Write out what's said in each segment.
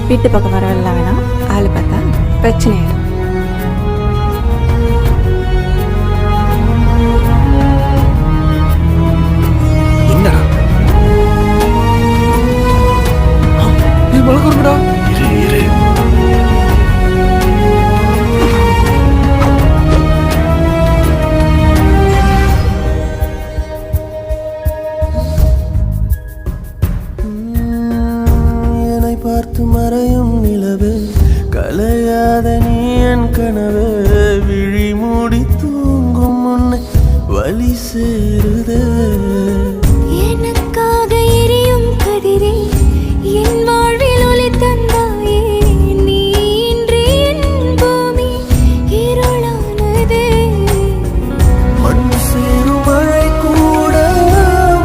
வீட்டு பக்கம் வரவெல்லாம் வேணாம், ஆள் பார்த்தா பிரச்சனையாயிடும். என்னடா நீ பழகுறா? இரு பார்த்து மறையும் நிலவு கலையாத நீ என் கனவு விழி மூடி தூங்கும் முன்னை வழி சேருதே எனக்காக எரியும் கதிரே என் வாழ்வில் ஒளி தந்தாயே நீ இன்றி என் பூமி இருளானதே மண் சேரும் மழை கூட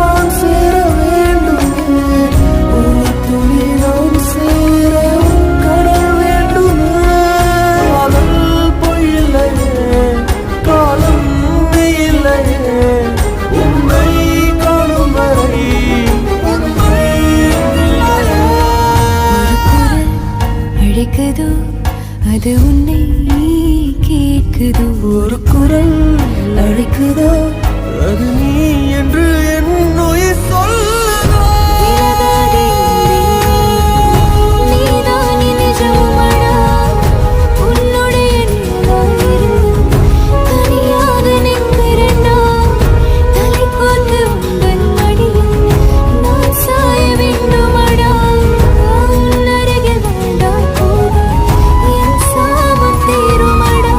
வான் சேர வேண்டும் ஒரு துளி நாம் சேர கடல் வேண்டும் காதல் பொய்யில்லையே காலம் இல்லையே உன்னை காணும் வரை உண்மை இல்லையே அழைக்குதோ அது உன்னை கேட்குதோ ஒரு குரல் அழைக்குதோ அது நீ என்று என் உயிர் சொல்லுதோ விலகாதே நீதான் என் நிஜமடா உன்னுடைய நிழலாயிருந்து தனியாக நிற்கிறேன்டா தலை கோர்த்து உந்தன் மடியில் நான் சாய வேண்டுமடா உன் அருகில் வாழ்ந்தால் போதும் என் சாபம் தீருமடா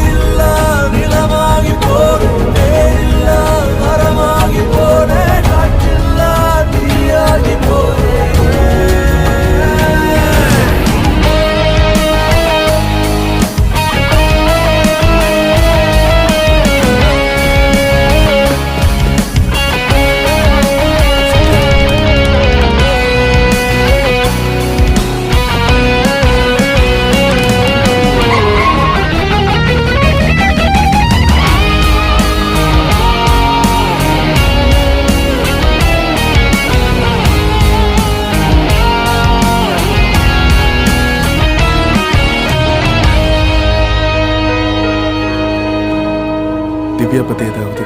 இல்லா நிலமாகி போனே இல்லா மரமாகி போனே காற்றில்லா தீயாகி போனே திவ்யா பத்தி ஏதாவது?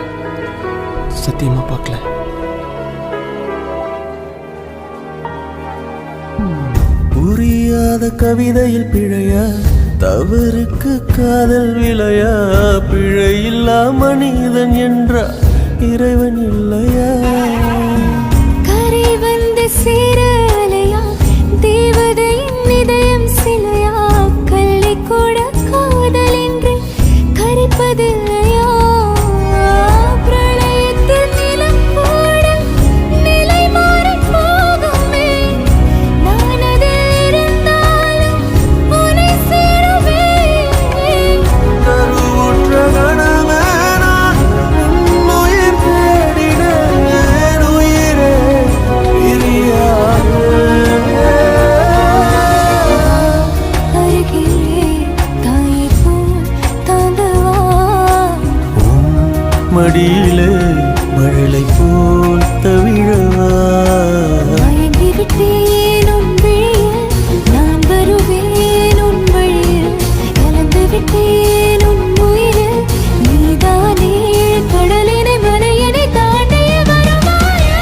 சத்தியமா பார்க்கல. புரியாத கவிதையில் பிழையா தவறுக்கு காதல் விளையா பிழையில்லா மனிதன் என்ற இறைவன் இல்லையா கரை வந்து சேர அலையா தேவதையின் இதயம் சிலையா கல்லை கூட காதல் என்று கரைப்பதில்லையா பிரளயத்தில் நிலம் கூட நிலை மாறி போகுமே நான் அதில் இருந்தாலும் உன்னை சேருவேன் கருவுற்ற கணமே நான் உன் உயிர் தேடினேன் உயிரே பிரியாது அருகிலே தாயை போல் தாங்கவா மடியிலே மழலை போல் தவிழவா மயங்கிவிட்டேன் உன் விழியில் நான் வருவேன் உன் வழியில் கலந்து விட்டேன் உன் உயிரில் நீதானே கடலினை மலையினை தாண்டிய வருவாயா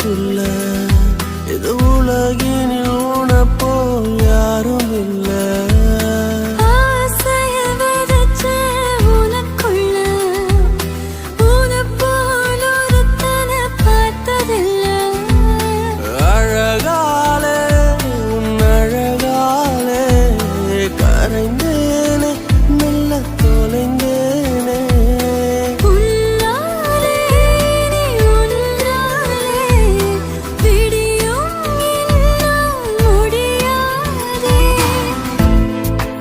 உனக்குள்ள இது உலகினில் உனப்போ யாரும் இல்லை. ஆசைய விதைச்ச உனக்குள்ள உனப்போல் ஒருத்தனை பார்த்ததில்லை. அழகாலே உன் அழகாலே கரைந்தேனே மெல்ல தொலைந்தேனே. உன்னாலே நீ உன்னாலே விடியும் என்னால் முடியாதே.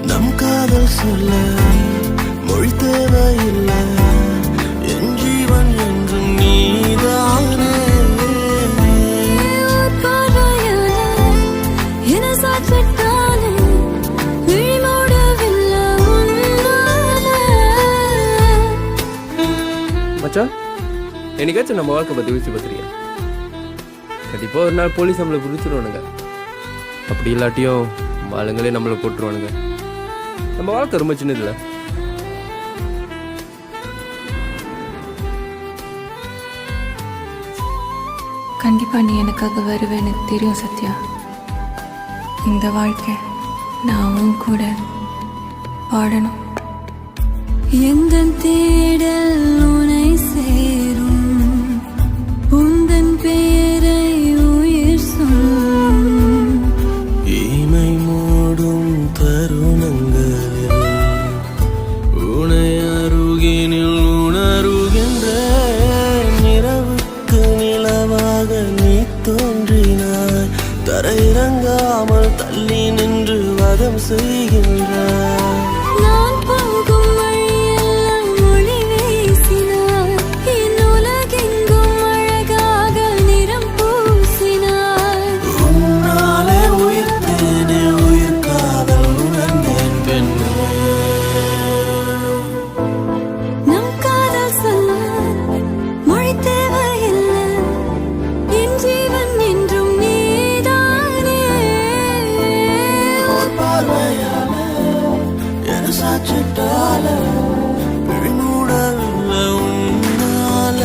நம் காதல் சொல்ல மொழி தேவையில்லை, என் ஜீவன் என்றும் நீதானே. ஒரு பார்வையால என்னை சாய்ச்சிட்டாலே விழி மூடவில்லை உன்னால. மச்சான், என்னைக்காச்சும் நம்ம வாழ்க்கை பற்றி யோசிச்சு பார்த்துருக்கேன். கண்டிப்பாக ஒரு நாள் போலீஸ் நம்மளை பிடிச்சிருவானுங்க. அப்படி இல்லாட்டியும் நம்ம ஆளுங்களே நம்மளை போட்டுருவானுங்க. நம்ம வாழ்க்கை ரொம்ப சின்னதில்லை. கண்டிப்பா நீ எனக்காக வருவேன் எனக்கு தெரியும் சத்யா. இந்த வாழ்க்கை நான் உன் கூட வாழணும். எந்தன் தேடல் உனை சேரும், உந்தன் பெயரை உயிர் சொல்லும். இமை மூடும் தருணங்களில் உனை அருகினில் உணருகின்ற நிறவுக்கு நிலவாக நீ தோன்றினாய். தரையிறங்காமல் தள்ளி நின்று வதம் செய்கின்றாய். நான் போகும் வழியெல்லாம் ஒளி வீசினாய், என் உலகெங்கும் அழகாக நிறம் பூசினாய். உன்னாலே உயிர்த்தேனே உயிர் காதல் உணர்ந்தேன் பெண்ணே. நம் காதல் சொல்ல மொழி தேவையில்லை, என் ஜீவன் என்றும் நீதானே. ஒரு பார்வையால என சாட்சிட்டால விழி மூடவில்லை உன்னால.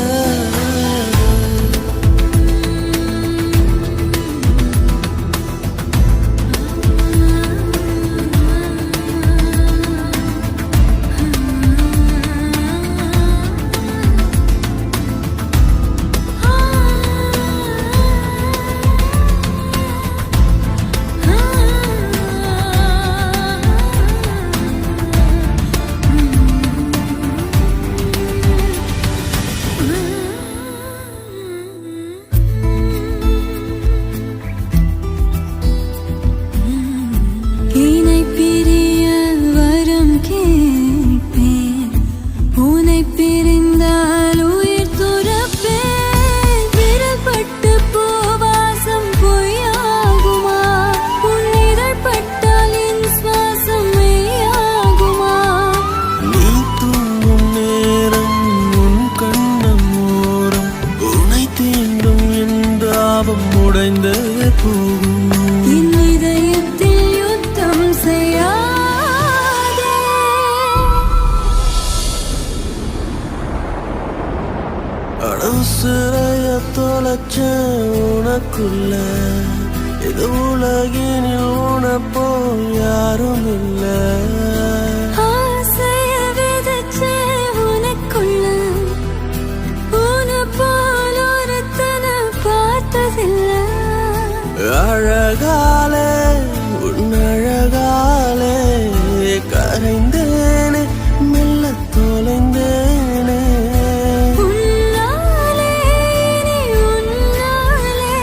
இணை பிரிய வரம் கேட்பேன், உன்னை பிரிந்தால் உயிர் துறப்பேன். விரல் பட்டு பூவாசம் பொய்யாகுமா, உன் இதழ் பட்டால் என் சுவாசம் மெய்யாகுமா. நீ தூங்கும் நேரம் உன் கண்ணம் ஓரம் உனை தீண்டும் என் தாபம் உடைந்தே போகும். என் இதயத்தில் யுத்தம் செய்யாதே. அடவுசிறைய தொலைச்ச உனக்குள்ள இது உலகினில் உனப்போ யாரும் இல்லை. ஆசைய விதைச்ச உனக்குள்ள உனப்போல் ஒருத்தனை பார்த்ததில்லை. அழகாலே உன் அழகாலே கரைந்தேனே மெல்ல தொலைந்தேனே. உன்னாலே நீ உன்னாலே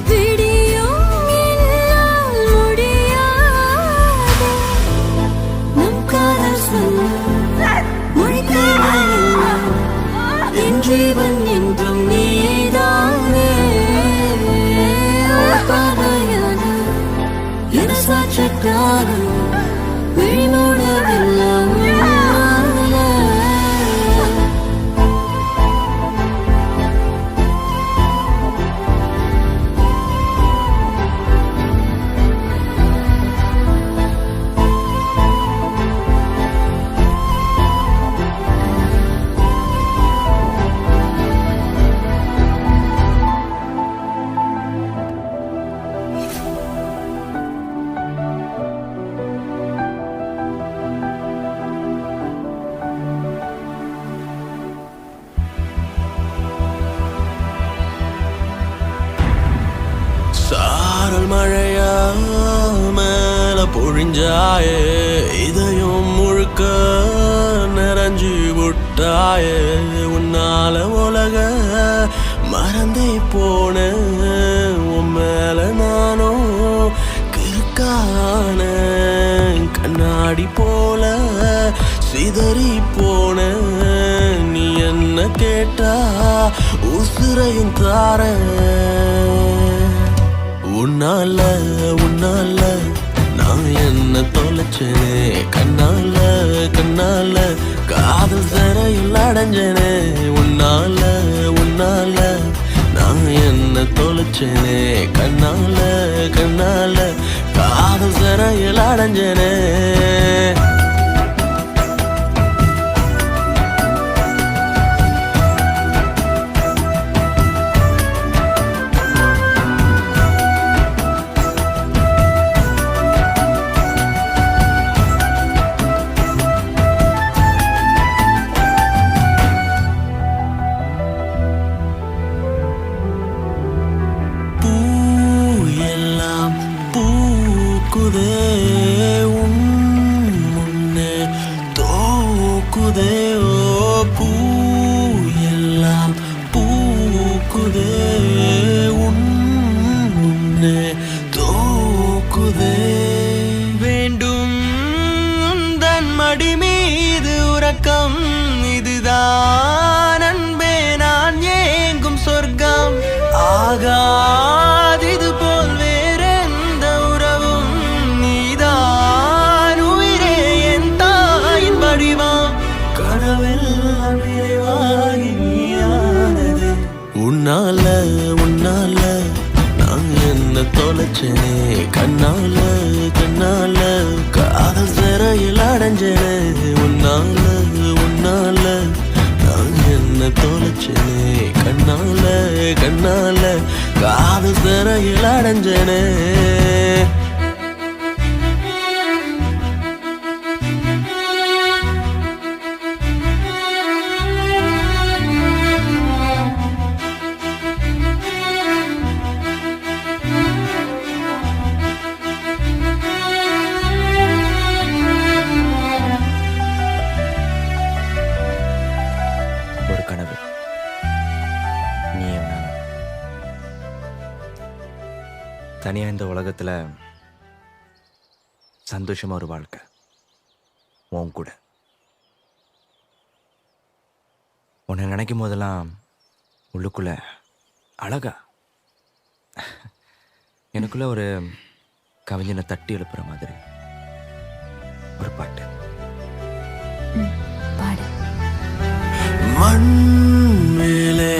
விடியும் என்னால் முடியாதே. நம் காதல் சொல்ல மொழி தேவையில்லை, என் ஜீவன் என்றும் நீதானே. ஒரு பார்வையால என்னை சாட்சிட்டாலும் விழி மூடவில்லை உன்னால. பொழிஞ்சாயே இதயம் முழுக்க நிறைஞ்சு விட்டாயே உன்னால உலக மறந்தே போன உன் மேல நானும் கிறுக்கான கண்ணாடி போல சிதறி போன நீ என்ன கேட்டா உசுரையும் தார உன்னால உன்னால நான் என்ன தொலைச்சேனே கண்ணால கண்ணால காதல் சிறையில் அடைஞ்சேனே உன்னால உன்னால நான் என்ன தொலைச்சேனே கண்ணால கண்ணால காதல் சிறையில் அடைஞ்சேனே இதுதான் அன்பே நான் ஏங்கும் சொர்க்கம் ஆகாதிது போல் வேறெந்த உறவும் நீதான் உயிரே என் தாயின் வடிவம் கனவெல்லாம் நிறைவாகி நீயானது உன்னால உன்னால நான் என்ன தொலைச்சேனே கண்ணால கண்ணால காதல் சிறையில் அடைஞ்சேனே உன்னால உன்னால நான் என்ன தொலைச்சேனே கண்ணால கண்ணால காதல் சிறையில் அடைஞ்சேனே ஒரு கனவு நீயும் நானும் தனியா இந்த உலகத்துல சந்தோஷமா ஒரு வாழ்க்கை உன் கூட உன்னை நினைக்கும் போதெல்லாம் உள்ளுக்குள்ள அழகா எனக்குள்ள ஒரு கவிஞனை தட்டி எழுப்புற மாதிரி ஒரு பாட்டு பாடு. மண் மேலே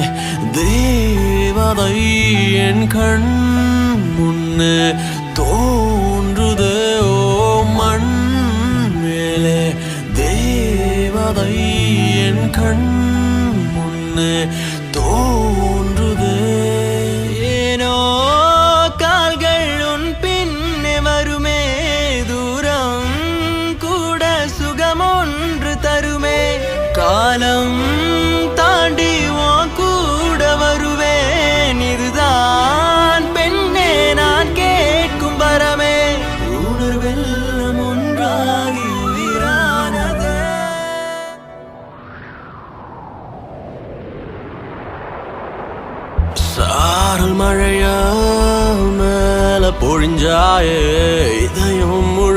தேவதை என் கண் முன்னே தோன்றுதே ஓ மண் மேலே தேவதை என் கண் முன்னே தோன்றுதே ஏனோ கால்கள் உன் பின்னே வருமே தூரம் கூட சுகமொன்று தருமே காலம் தாண்டி உன் கூட வருவேன் இதுதான் பெண்ணே நான் கேட்கும் வரமே உணர்வெல்லாம் ஒன்றாகி உயிரானதே சாரல் மழையா மேல பொழிஞ்சாயே இதயம் முழு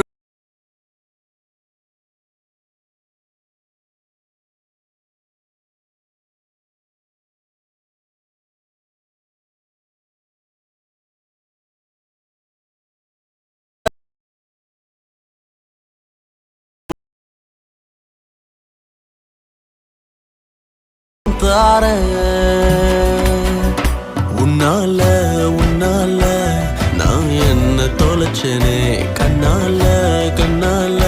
தார உன்னால உன்னால நான் என்ன தொலைச்சேனே கண்ணால கண்ணால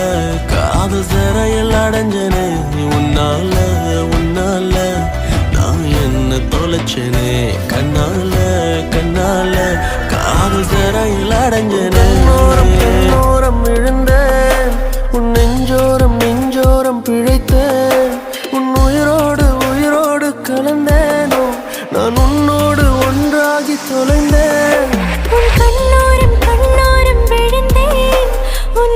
காதல் சிறையில் அடைஞ்சனே உன்னால உன்னால நான் என்ன தொலைச்சேனே கண்ணால கண்ணால காதல் சிறையில் அடைஞ்சனே ஓரம் விழுந்தேன் உன் நெஞ்சோரம் நெஞ்சோரம் பிழைத்தேன் உன் உயிரோடு உயிரோடு கலந்தேனோ நான் உன்னோடு ஒன்றாகி தொலைந்தேன் உன் கண்ணோரம் கண்ணோரம் விழுந்தேன் உன்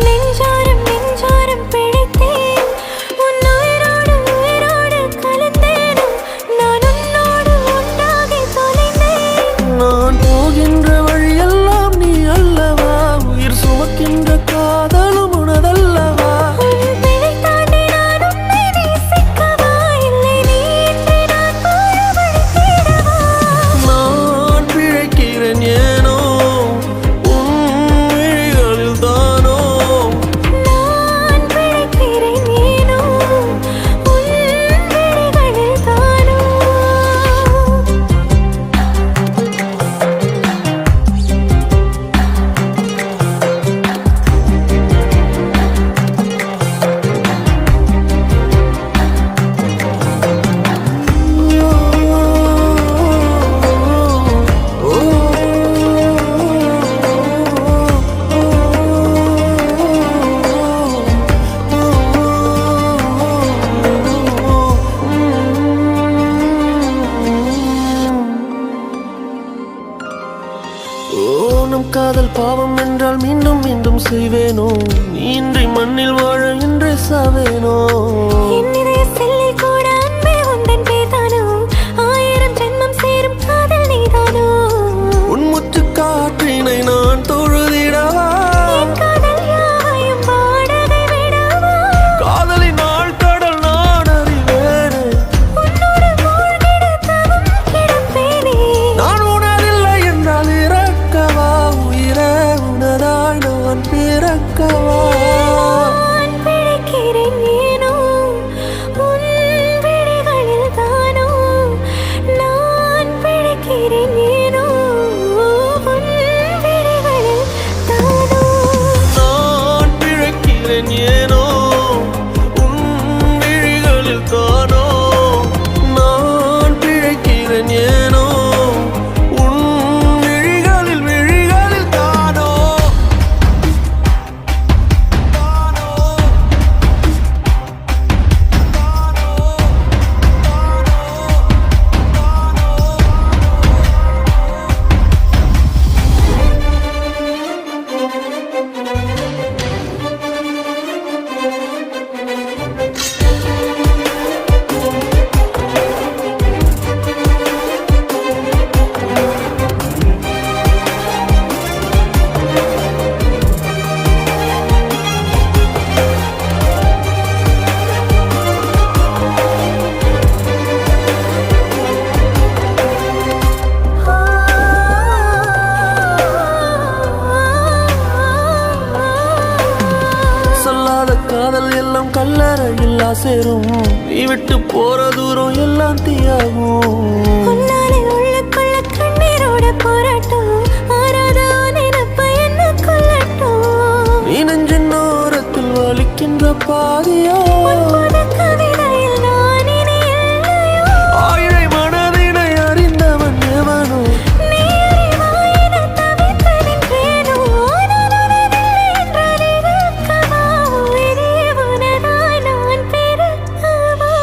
காதல் பாவம் என்றால் மீண்டும் மீண்டும் செய்வேனோ நீ இன்றி மண்ணில் வாழ இன்றே சாவேனோ என் இதய செல்லில் கூட அன்பே உந்தன் பேர்தானோ 1000 ஜென்மம் சேரும் காதல் நீதானோ உன் முச்சு காற்றினை நான் தொழுதிடவா என் காதல் யாவையும் வாடகை விடவா காதலின் ஆழ்கடல் நான் அறிவேனே உன்னோடு மூழ்கிடத்தவும் கிடப்பேனே நான் உணரில்லை என்றால் இறக்கவா உயிரே உனதாய் நான் பிறக்கவா நான் பிழைக்கிறேன் ஏனோ உன் விழிகளில் தானோ நான் பிழைக்கிறேன் ஏனோ உன் விழிகளில் தானோ நான் பிழைக்கிறேன் ஏனோ உன் விழிகளில் தானோ நான் பிழைக்கிறேன் ஏனோ உன் விழிகளில் தானோ சொல்லாத காதல் எல்லாம் கல்லறையில்லா சேரும் நீ விட்டு போற தூரம் எல்லாம் தீயாகும் உன்னாலே உள்ளுக்குள்ள கண்ணீரோட போராட்டம் ஆறாத நினைப்ப என்ன கொல்லட்டும் நீ நெஞ்சின் ஓரத்தில் வலிக்கின்ற பாதியா புது கவிதையில் நான் இனி இல்லையோ ஆயிரை மனதினை அறிந்தவன் எவனோ நீ அறிவாயின தவித்து நின்றேனோ நான் உனதில்லை என்றால் இருக்கவா உயிரே உனதாய் நான் பிறக்கவா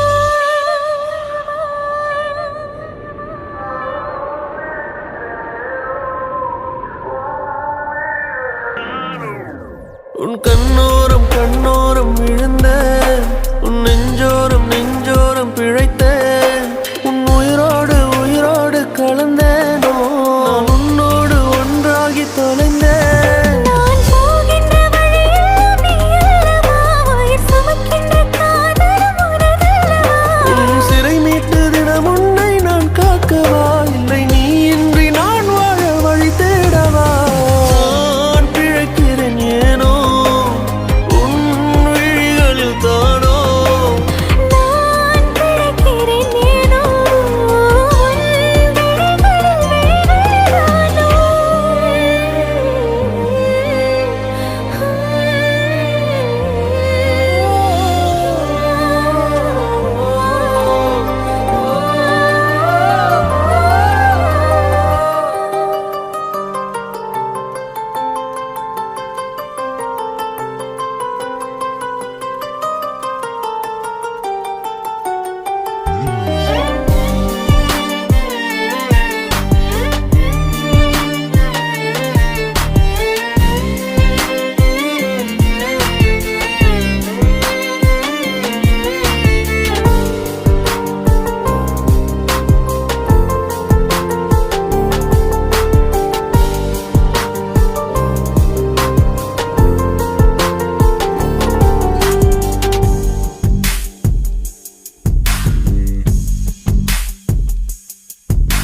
உன் கண்ணோரம் கண்ணோரம் விழுந்தேன் உன் நெஞ்சோரம் நெஞ்சோரம் பிழைத்தேன் உன் உயிரோடு உயிரோடு கலந்தேனோ நான் உன்னோடு ஒன்றாகி தொலைந்தேன் நான் போகின்ற வழியெல்லாம் நீ அல்லவா உயிர் சுமக்கின்ற காதலும் உனதல்லவா உன் சிறை மீட்டு தினம் உன்னை நான் காக்கவா இல்லை நீ இன்றி நான் வாழ வழி தேடவா நான் பிழைக்கிறேன் ஏனோ உன் விழிகளில் தானோ நான் பிழைக்கிறேன் ஏனோ உன்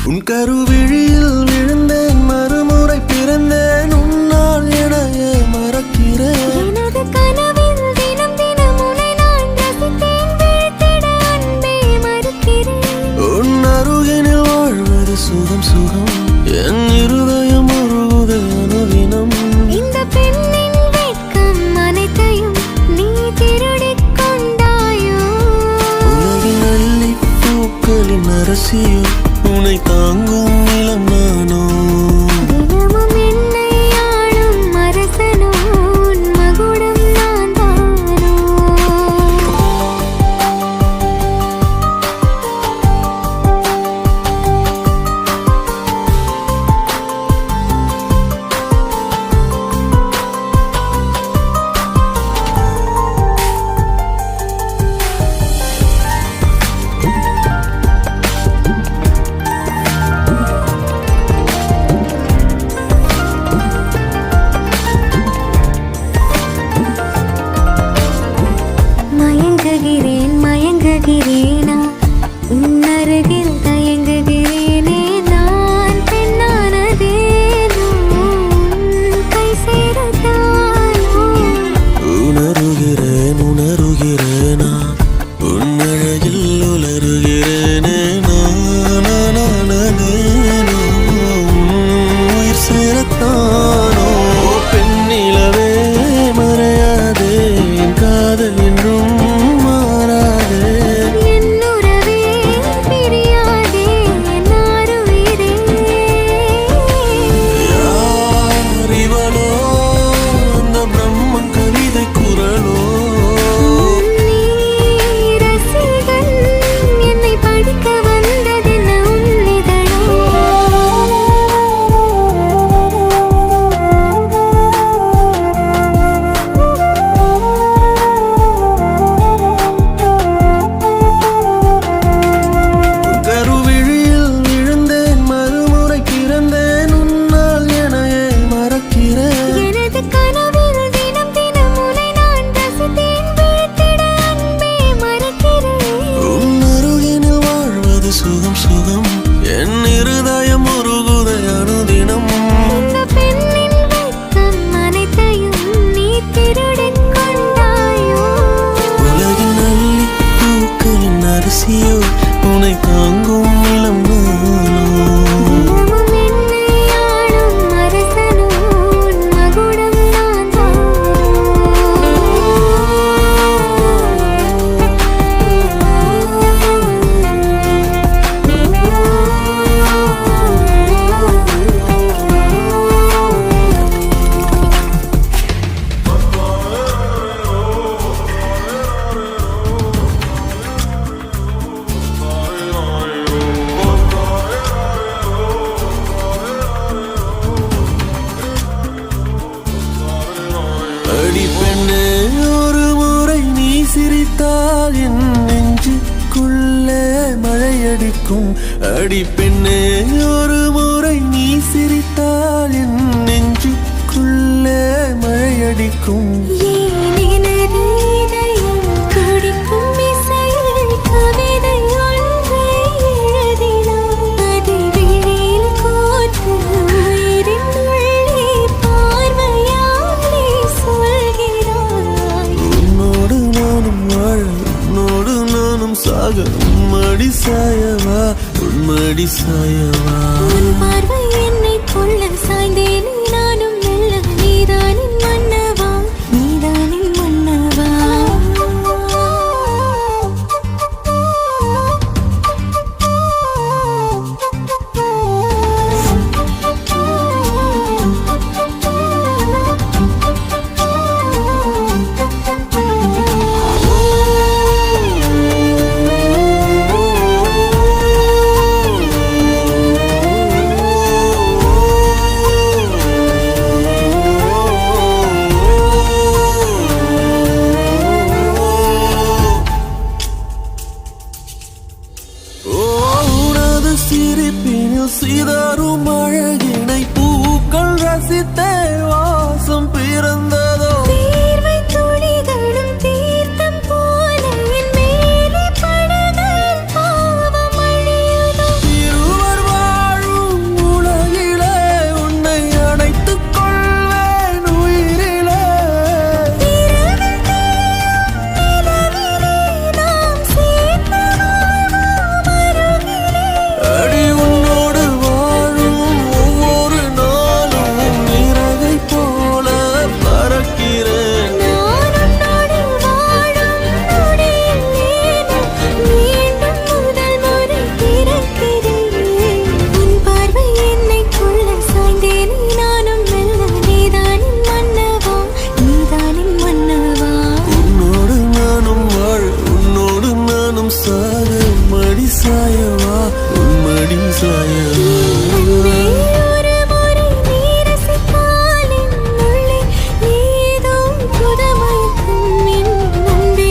உன் கருவிழியில் விழுந்தேன் மறுமுறை பிறந்தேன் உன்னால் எனையே மறக்கிறேன் எனது கனவில் தினம் தினம் உன்னை நான் ரசித்தேன் வீழ்த்திட அன்பே மறுக்கிறேன் உன் அருகினில் வாழ்வது சுகம் சுகம் என் இருதயம் உருகுது அனுதினம் இந்த பெண்ணின் வெட்கம் அனைத்தையும் நீ திருடிக் கொண்டாயோ உலகின் அள்ளி பூக்களின் அரசியோ உன்னை தாங்கும் நிலம் பாதை என்றும் மாறாது. என்னுறவே பிரியாதே நாருயிரே. யார் இவளோ அந்த பிரம்ம கவிதை குரலோ? நீ ரசிகன் என்னை படிக்க வந்ததென்ன உன்னிதழோ? கருவிழியில் விழுந்தேன், மறுமுறை பிறந்தேன், உன்னால் எனையே மறக்கிறேன். எனது கனவில் தினம் தினம் உன்னை நான் ரசித்தேன், விழித்திட அன்பே மறக்கிறேன். உன் அருகினில் வாழ்வது சுகம் சுகம், என் இருதயம் உருகுதை அனுதினம். இந்த பெண்ணின் வெட்கம் அனைத்தையும் நீ திருடிக் கொண்டாயோ? உலகின் அள்ளி பூக்களின் அரிசியோ, உன்னை தாங்கும் இளம் நானோ. தினமும் என்னை ஆளும் அரசனோ, உன் மகுடம் நான் அடி பெண்ணே, ஒரு முறை நீ சிரித்தால் என் நெஞ்சுக்குள்ளே மழையடிக்கும். அடி பெண்ணே, ஒரு முறை நீ சிரித்தால் என் நெஞ்சுக்குள்ளே மழையடிக்கும். ஏன் எனது இதயம் துடிக்கும் இசையில் கவிதை ஒன்றை எழுதினாய். அதை விழியில் கோர்த்து உயிரின் உள்ளே பார்வையாலே சொல்கிறாய். உன்னோடு நானும் வாழ, உன்னோடு நானும் சாக, உன்மடி சாயவா, உன்மடி சாயவா. உன் பார்வை என்னை கொள்ள சாய்ந்தேனே நானும் மெல்ல. நீதானின் மன்னவா, நீதானின் மன்னவா. உனது சிரிப்பினில் சிதறும் அழகினை பூக்கள் ரசித்தே வாசம் பிறந்ததோ. தீர்வை துளிகளும் தீர்த்தம் போல என் மேலே படுகையில் பாவம் அழியுதோ? இருவர் வாழும் உலகிலே உன்னை அணைத்துக் கொள்வேன் உயிரிலே. இரவில் தேயும் நிலவிலே நாம் சேர்ந்து வாழ்வோம் அருகிலே. அடி உன்னோடு வாழும் ஒவ்வொரு நாளும் நிறவை போல பறக்கிறேன். நான் உன்னோடு வாழும் நொடியில் ஏனோ மீண்டும் முதல் முறை பிறக்கிறேன். உன் பார்வை என்னை கொள்ள சாய்ந்தேனே நானும் மெல்ல. நீதானின் மன்னவா, நீதானின் மன்னவா. உன்னோடு நானும் வாழ, உன்னோடு நானும் சாக, மடி சாயவா, உன்மடி சாயவா. அன்பே, ஒரு முறை நீ ரசித்தால் என் உள்ளே ஏதோ புதுமயக்கம். என் அன்பே,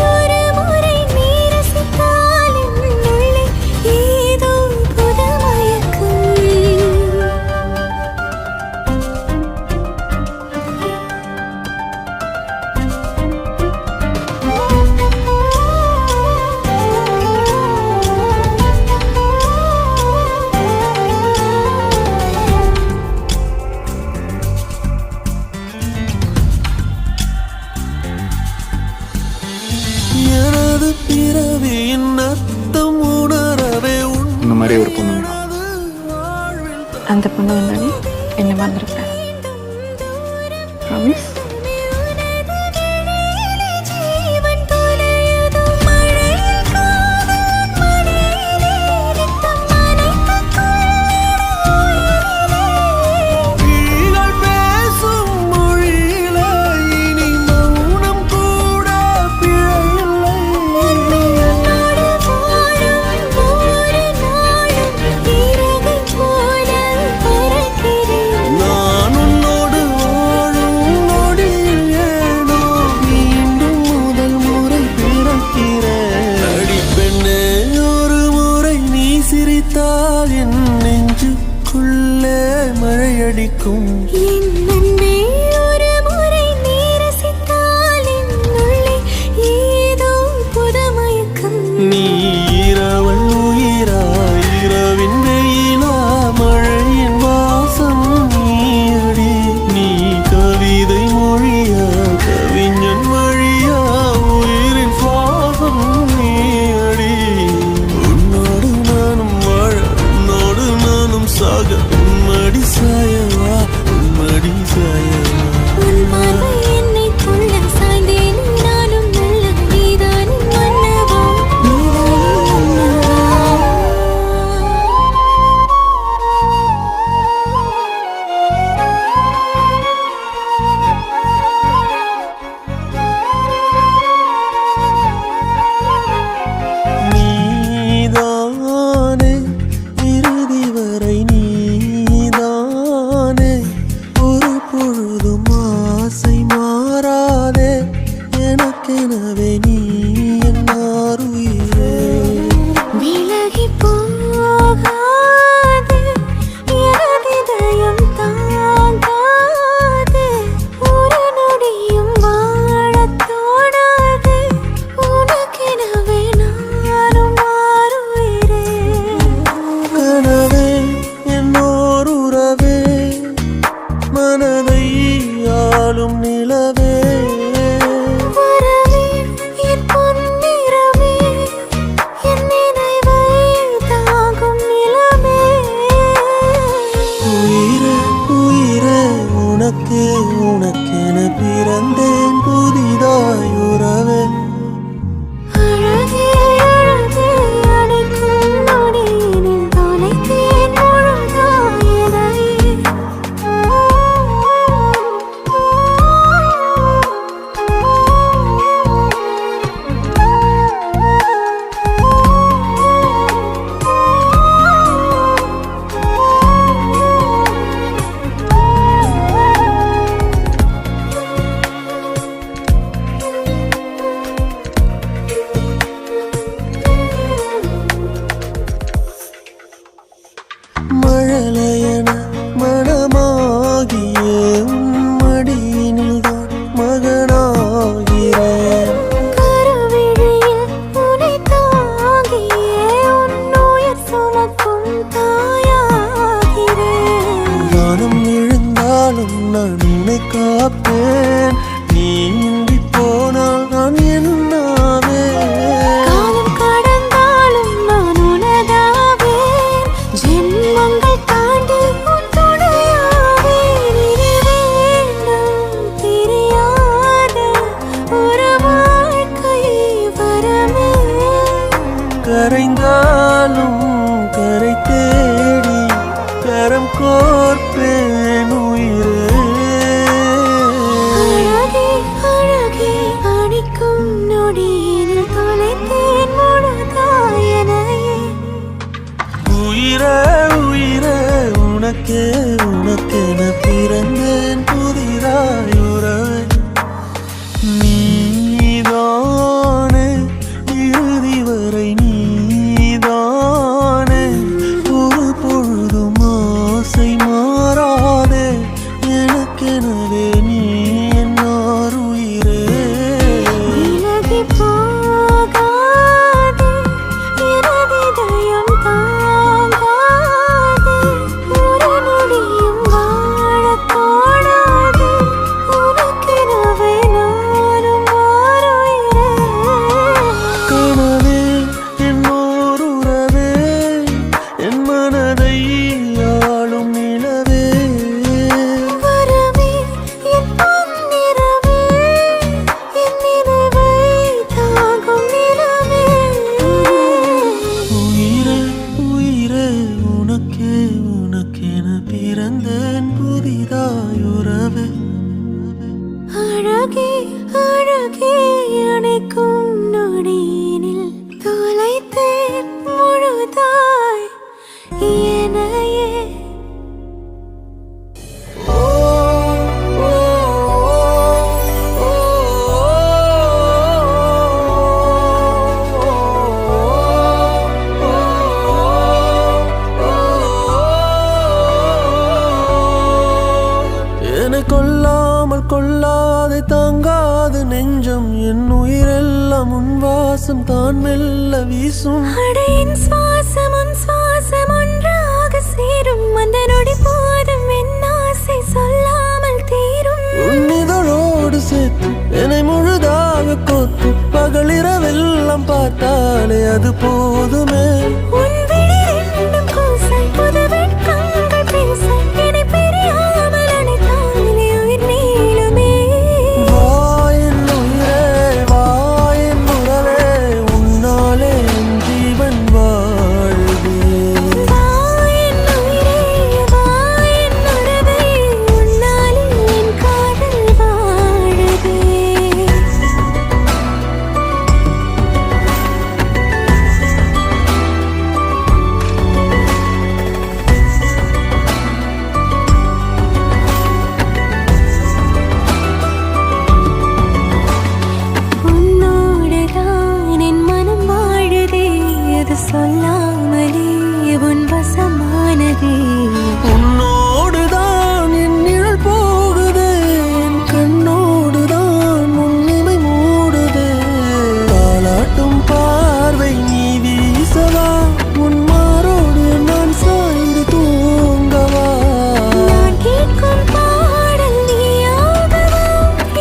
ஒரு முறை நீ ரசித்தால் என் உள்ளே ஏதோ புதுமயக்கம். எனது பிறவியின் அர்த்தம் உணரவே இந்த மாதிரி ஒரு பொண்ணு வேணும். அந்த பொண்ணு வந்தாலே என்னை மறந்துருப்பேன். ப்ராமிஸ்? அணைக்கும். என் அன்பே ஒரு முறை நீ ரசித்தால் என்னுள்ளே ஏதோ புது மயக்கம். நீ இரவல் உயிரா இரவின் வெயிலா மழையின் வாசம் நீயடி. நீ கவிதை மொழியா கவிஞன் வழியா உயிரின் சுவாசம் நீயடி. உன்னோடு நானும் வாழ உன்னோடு நானும் சாக உம்மடி சாயவா உம்மடி சாயவா. உன் பார்வை என்னை கொள்ள சாய்ந்தேன் நானும் நல்ல நீதானே மன்னவா நீதானே நீதானே இறுதி வரை நீதானே. ஒரு பொழுதும் ஆசை மாறாதே எனக்கெனவே நீ என்னாருயிரே. விலகி போகாது எனதிதயம் தாங்காது. ஒரு நொடியும் வாழத் தோணாது உனக்கெனவே நானும் மாறுகிறே. கனவே என்னோர் உறவே மனதை ஆளும் நிலவே. வரவே என் பொன்னிறவே என் நினைவை தாங்கும் நிலவே. உயிரே உயிரே உனக்கு உனக்கென பிறந்தேன் புதிதாய் உறவே. அழகே அழகே அணைக்கும் நொடியினில் தொலைத்தேன் முழுதாய் என்னையே. மழலையன மனமாகிய உம்மடியினில் தான் மகனாகிறேன். கருவிழியில் உனை தாங்கியே உன்னுயிர் சுமக்கும் தாயாகிறேன். வானம் விழுந்தாலும் நான் உன்னை காப்பேன். நீ இன்றி போனால் நான் என்னாவே. காலம் கடந்தாலும் நான் உனதாவேன். ஜென்மங்கள் தாண்டி உன் துணையாவேன். இனி வேண்டும் தெரியாத ஒரு வாழ்க்கை வரமே. கரைந்தாலும் கரை தேடி கரம் கோர்ப்பேன் உயிரே. அழகே அழகே அணைக்கும் நொடியினில் தொலைத்தேன் முழுதாய் என்னையே. உயிரே உயிரே உனக்கே உனக்கென பிறந்தேன் புதிதாய் உறவே. நீதானே இறுதி வரை நீதானே. ஒரு பொழுதும் ஆசை மாறாதே எனக்கெனவே நீ என்னாருயிரே. விலகி போகாது எனதிதயம் தாங்காது. ஒரு நொடியும் வாழத் தோணாது உனக்கெனவே நானும் மாறுகிறே. கனவே என்னோர் உறவே என் மனதை ஆளும் நிலவே. வரவே என் பொன்னிறவே என் நினைவை தாங்கும் நிலவே. உயிரே உயிரே உனக்கே உனக்கென பிறந்தேன் புதிதாய் உறவே. அழகே அழகே அணைக்கும் நொடியினில் தொலைத்தேன் முழுதாய் என்னையே. உயிரெல்லாம் உன் வாசம் தான் மெல்ல வீசும். அடையின் சுவாசம் உன் சுவாசம் ஒன்றாக சேரும். அந்த நொடி போதும் என் ஆசை சொல்லாமல் தீரும். உன்னிதழோடு சேர்த்து என்னை முழுதாக கோத்து பகலிரவெல்லாம் பார்த்தாலே அது போதுமே. உன் விழி ரெண்டும் கூச புது வெட்கங்கள் பேச என்னை பிரியாமல் அணைத்தாலே உயிர் நீளுமே. வா என் உயிரே, வா என் உறவே, உன்னாலே என் ஜீவன் வாழுதே. வா என் உயிரே, வா என் உறவே, உன்னாலே என் காதல் வாழுதே. உன்னோடுதான் என் மனம் வாழுதே. அது சொல்லாமலே உன் வசமானதே. உன்னோடுதான் என் நிழல் போகுதே, என் கண்ணோடுதான் உன்னிமை மூடுதே. தாலாட்டும் பார்வை நீ வீசவா, உன் மாரோடு நான் சாய்ந்து தூங்கவா. நான் கேட்கும் பாடல் நீயாகவா,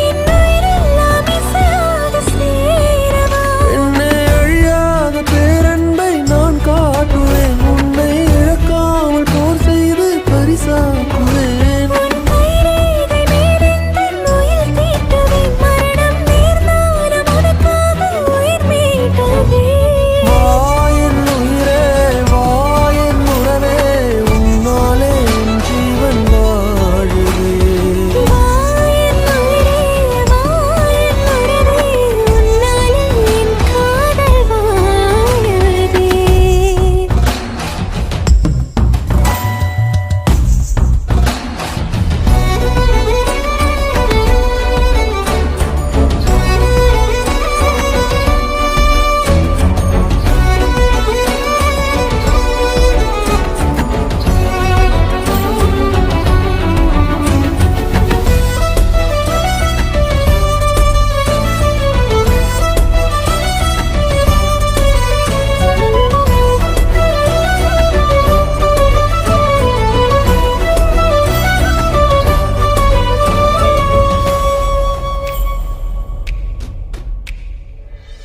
என் உயிரெல்லாம் இசையாக சேரவா. என்னை அழியாத பேரன்பை நான் காட்டுவேன், உன்னை இழக்காமல் போர் செய்து பரிசாக்குவேன். உன் கைரேகை மேலெந்தன் உயிர் தீட்டுவேன். மரணம் நேர்ந்தாலும் உனக்காக உயிர் மீட்டுவேன். வா என் உயிரே, வா என் உறவே, உன்னாலே என் ஜீவன் வாழுதே. வா என் உயிரே, வா என் உறவே, உன்னாலே என் காதல் வாழுதே.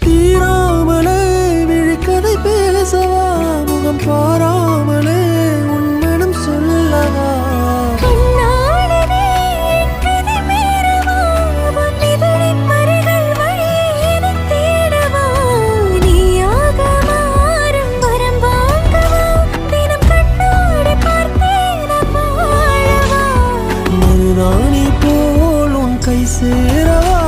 தீராமலே விழிக்கதை பேசவா, முகம் பாராமலே உன் மனம் சொல்லவா. கண்ணாளனே என் விதி மீறவா, உன் இதழின் மறிகள் வழியே எனத் தேடவா. நீயாக மாறும் வரம் வாங்கவா, தினம் கண்ணாடி பார்த்தே நான் வாழவா. மருதாணி போல் உன் கை சேரவா,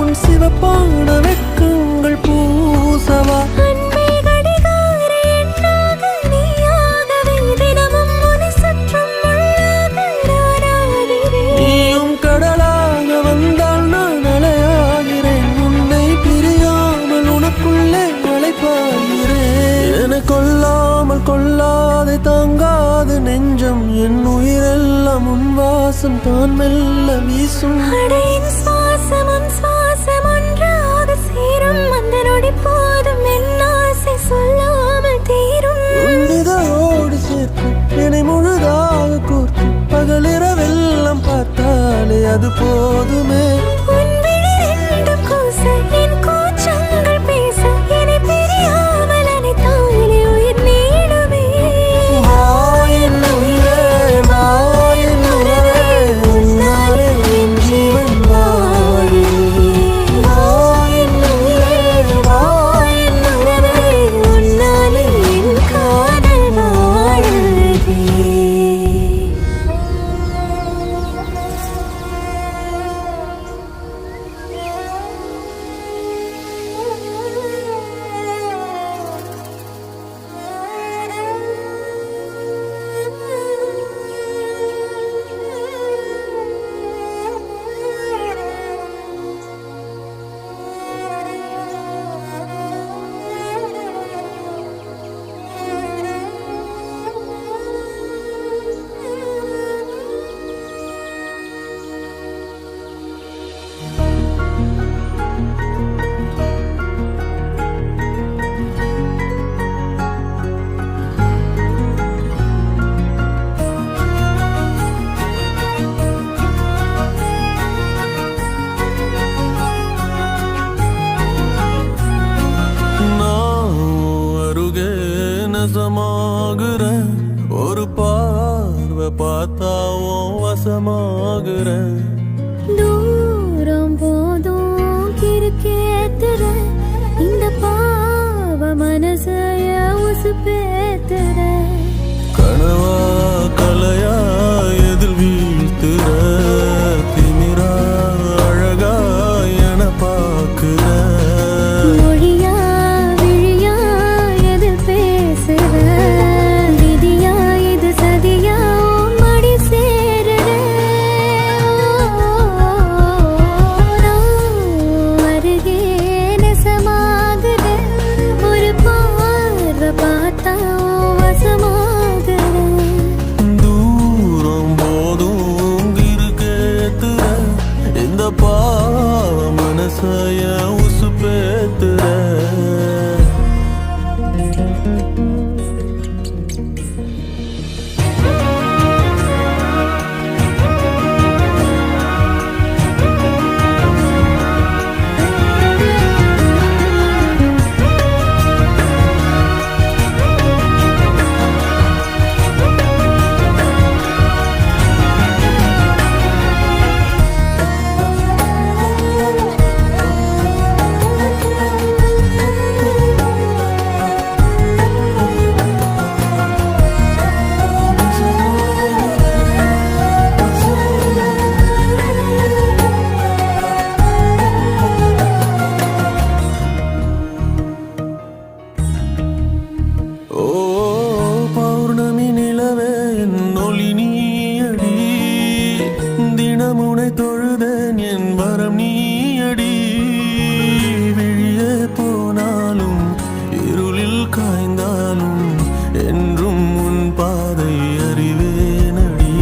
உன் சிவப்பான வெட்கங்கள் பூசவா. அன்பே கடிகார எண்ணாக நீயாகவே, தினமும் உன்னை சுற்றும் முள்ளாக நானாகிறேன். நீயும் கடலாக வந்தால் நான் அலையாகிறேன், உன்னை பிரியாமல் உனக்குள்ளே அலைப்பாகிறேன். என கொல்லாமல் கொல்லாതെ தாங்காது நெஞ்சம், என் உயிரெல்லாம் உன் வாசம் தான் மெல்ல வீசும். அடையின் சுவாசம் உன் சுவாசம் ஒன்றாக சேரும். அந்த நொடி போதும் என் ஆசை சொல்லாமல் தீரும். உன்னிதழோடு சேர்த்து என்னை முழுதாக கோர்த்து பகலிரவெல்லாம் பார்த்தாலே அது போதுமே. உன் விழி ரெண்டும் கூச என் கூச்சங்கள் பேச என்னை பிரியாமல் அணைத்தாலே உயிர் நீளுமே. வா என் உயிரே, வா என் உறவே, உன்னாலே என் ஜீவன் வாழுதே. வா என் உயிரே, வா என் உறவே, உன்னாலே என் காதல் வாழுதே. நசமாகுற ஒரு பார்வை பார்த்தாவும் வசமாகுற தூரம் போதும் கிறுக்கேத்துற இந்த பாவ மனசைய உசுப்பேத்துற கனவா கலையா எதில் வீழ்த்துற திமிரா அழகா என பார்க்கிற மொழியா விழியா எதில் பேசுற விதியா இது சதியா மடி சேருற அருகே நெசமாகுற ஒரு பார்வை பார்த்தா வசமாகுற தூரம் போதும் கிறுக்கேத்துற இந்த பாவ மனசைய உசுப்பேத்துற ஓ பௌர்ணமி நிலவே என் ஒளி நீயடி தினமுனை தொழுதேன் என் வரம் நீயடி விழியே போனாலும் இருளில் காய்ந்தாலும் என்றும் உன் பாதை அறிவேனடி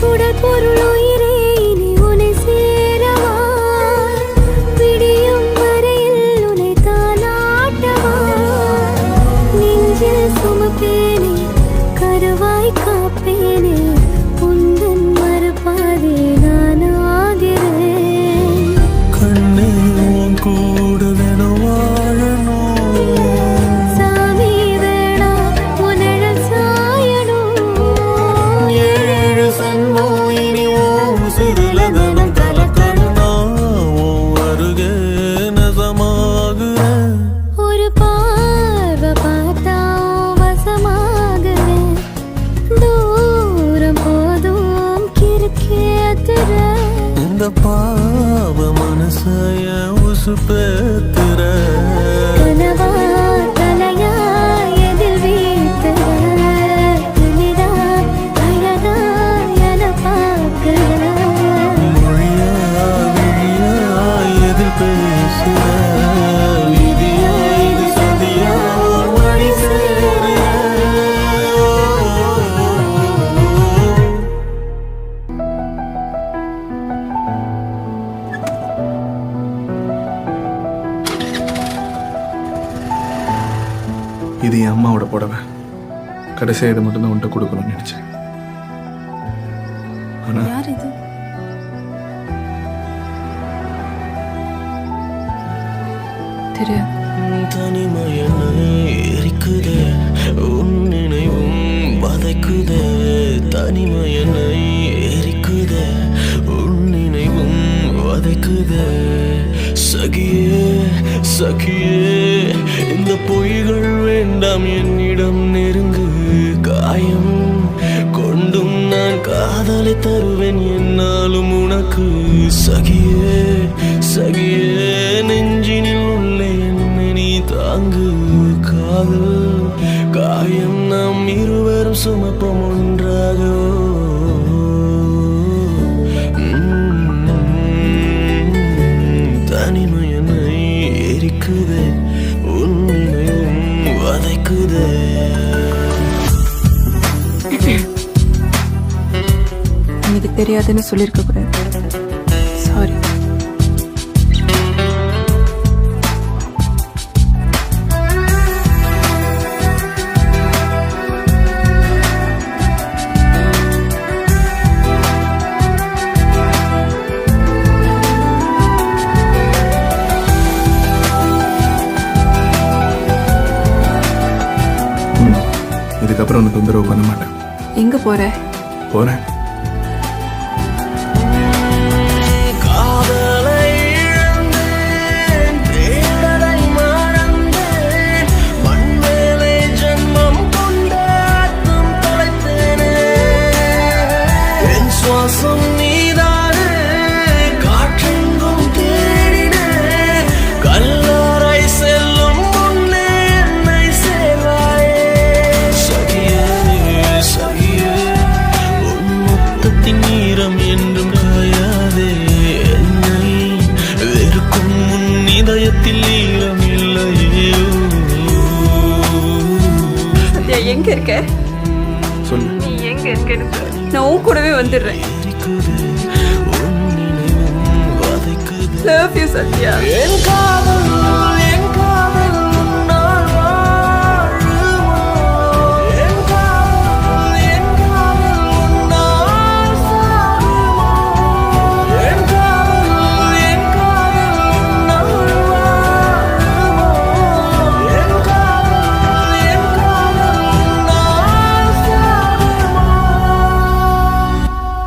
உடல் பொருள் உயிரே இனி உன்னை சேரவா விடியும் வரையில் உன்னை தாலாட்டவா நெஞ்சில் சுமப்பேனே கருவாய் காப்பேனே உந்தன் மறுபாதே நான் ஆகிறேன் கண்ணே உன் கூட வேணும் வாழணும் சாமி வேணா உன்னழல் சாயணும் ஏழு சன்மோ இனி உன் சிறுலதனம் கலக்கணும் உன் அருகே நசமாகுற ஒரு பார்வை பார்த்தா வசமாகுறேன் தூரம் போதும் கிறுக்கேத்துற இந்த பாவ மனசைய உசுப்பேத்துற கனவா கலையா எதில் வீழ்த்துற திமிரா அழகா என பார்க்கிற மொழியா விழியா எதில் பேசுற விதியா இது சதியா மடி சேருற இது என் அம்மாவோட புடவை. கடைசியாக இதை மட்டும்தான் உன்கிட்ட கொடுக்கணும்னு நினைச்சேன். ஆனா யார் இது? தெரியாது. தனிமையனை எரிக்குதே உன் நினைவும் வதைக்குதே தனிமையனை எரிக்குதே உன் நினைவும் வதைக்குதே சகியே சகியே இந்த பொய்கள் வேண்டாம் என்னிடம் நெருங்கு காயம் கொண்டும் நான் காதலை தருவேன் என்னாலும் உனக்கு சகியே சகியே நெஞ்சினில் உள்ளே என்னை நீ தாங்கு காதல் காயம் நாம் இருவரும் சுமப்போம் ஒன்றாக தனிமையனை எரிக்குதே உன் நினைவும் வதைக்குதே எனக்கு தெரியாதுன்னு சொல்லியிருக்க கூடாது. சாரி. இதுக்கப்புறம் உன்னை தொந்தரவு பண்ண மாட்டேன். எங்க போற? போறேன். காதலை இழந்தேன், தேடலை மறந்தேன், மண்மேலே ஜென்மம் கொண்ட அர்த்தம் தொலைத்தேனே. என் சுவாசம் நீதானே, காற்றெங்கும் தேடினேன், கல்லறை செல்லும் முன்னே என்னை சேர்வாயே. சகியே சகியே, உன் முத்தத்தின் ஈரம் என்றும் காயாதே. என்னை வெறுக்கும் உன் இதயத்தில் ஈரம் இல்லையே. சத்யா எங்க இருக்க? சொல்லு. நீ எங்க இருக்கன்னு சொல்லு. நான் உன் கூடவே வந்துடுறேன். உன் நினைவும் வதைக்குது. Love you Sathya. என் காதல்